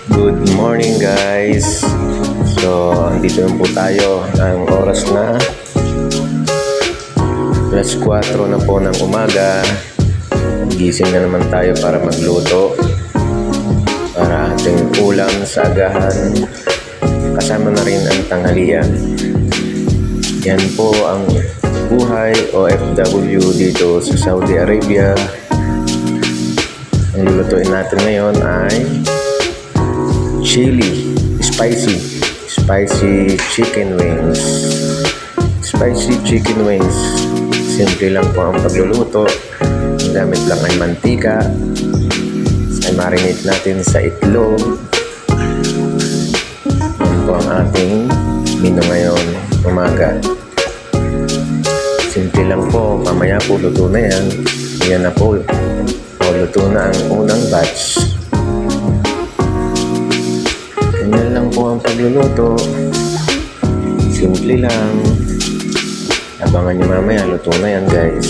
Good morning guys. So, andito na po tayo. Ang oras na alas 4 na po ng umaga. Gising na naman tayo para magluto para ating ulam sa agahan. Kasama na rin ang tanghalian. Yan po ang buhay OFW dito sa Saudi Arabia. Ang lulutuin natin ngayon ay spicy chicken wings. Spicy chicken wings. Simple lang po ang pagluluto. Ang gamit lang ay mantika. Ay marinate natin sa itlog. Yan po ang ating menu ngayon umaga. Simple lang po. Mamaya po luto na yan. Yan na po. Luto na ang unang batch. Ganyan lang po ang pagluluto. Simple lang. Abangan nyo mamaya, luto na yan guys.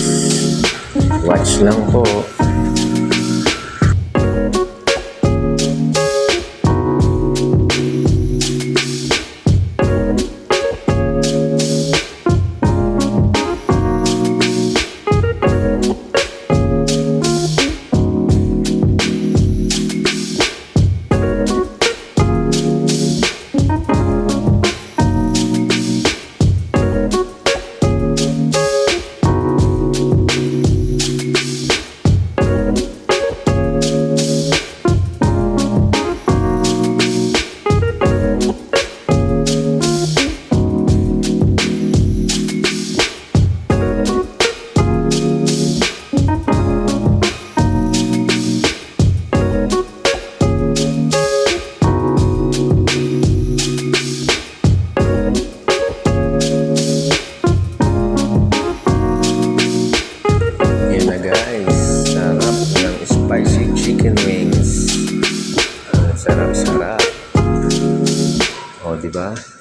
Watch lang po. Spicy chicken wings. Sarap-sarap. O, diba?